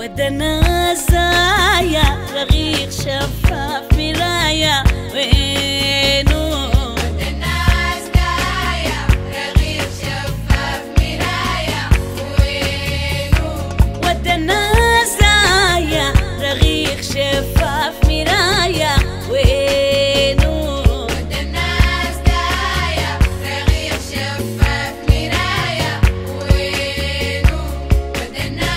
ودنا زايا رغيق شفاف مرايا وينو ودنا زايا رغيق شفاف مرايا وينو ودنا زايا رغيق شفاف مرايا وينو ودنا زايا رغيق شفاف مرايا وينو ودنا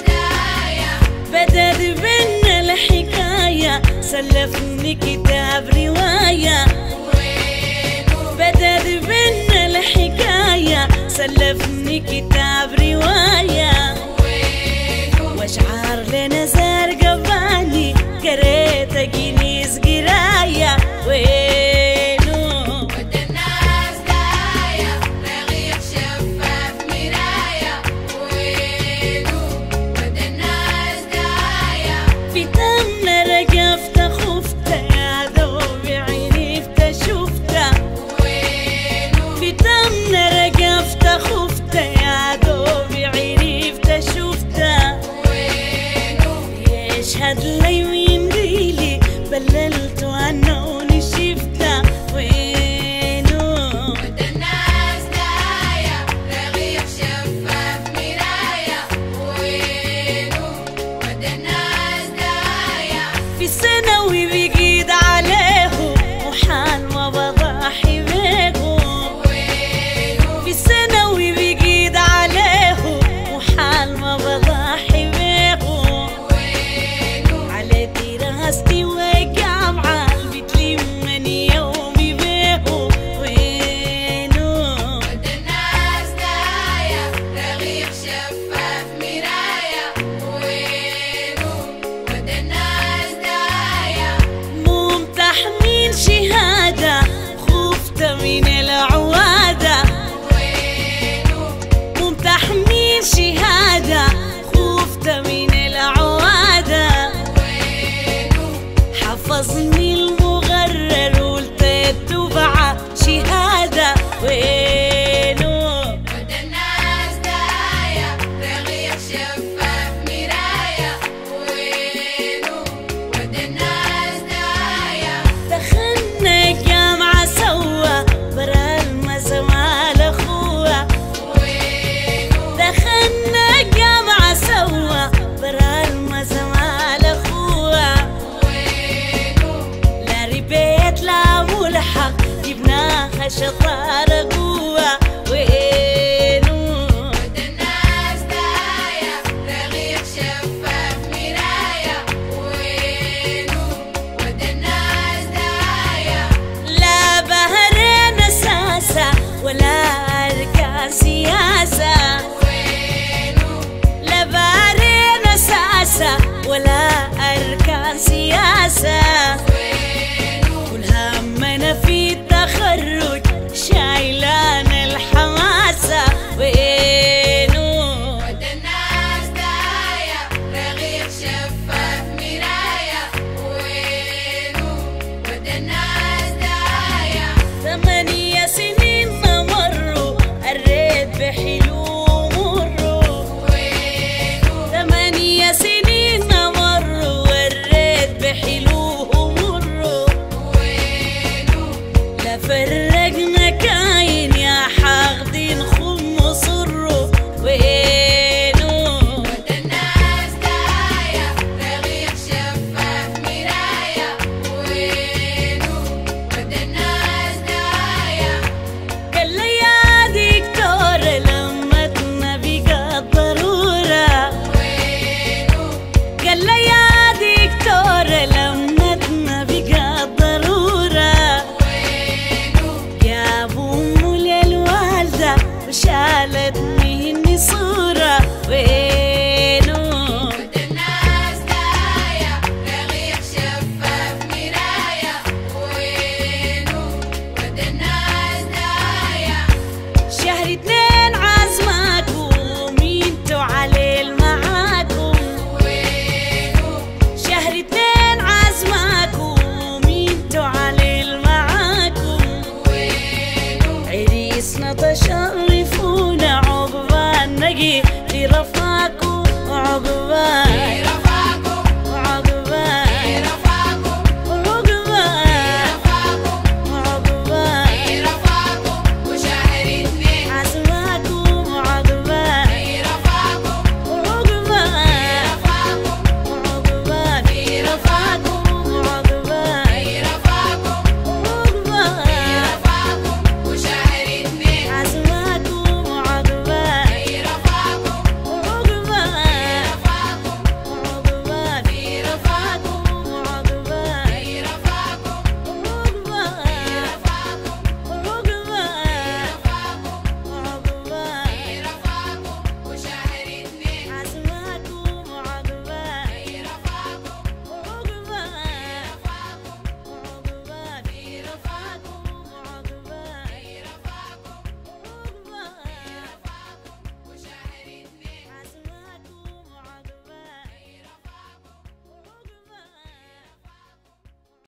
زايا بدأت بينا الحكاية سلفني كتاب رواية وينو بدأت بينا الحكاية سلفني كتاب رواية وينو واشعار لنا زرقا بالي قريت جنيس قراية وينو ودنا زايا رغيق شفاف مرايا وينو ودنا زايا في تمنا رقفت خفت يا ذوبي عيني افتشفته وينو في تمنا رقفت خفت يا ذوبي عيني افتشفته وينو يشهد لي مين ديلي بللت وانا ونشفته وينو ودنا زايا رغيق شفاف مرايا وينو ودنا زايا في ثانوي بقيد عليه وحال ما بضحي بيهم وينو في ثانوي بقيد عليه وحال ما بضحي بيهم وينو على دراستي والجامعة بتلمني يومي بيهم وينو ودنا زايا رغيق شفاف مرايا وينو ودنا زايا ممتحنين شهادة خفت من العوادة وينو ممتحنين شهادة خفت من العوادة وينو حفظني المغرر قلت الدفعة شهادة وينو ودنا زايا رغيق شفاف مرايا وينو ودنا زايا دخلنا الجامعة سوا برا المزمال اخوة وينو دخلنا الجامعة سوا برا المزمال اخوة وينو لا ربيت لا ملحق جبناها شطارة قوة وينو ودنا زايا رغيق شفاف مرايا وينو ودنا زايا لا بهرين اساسا ولا اركان سياسة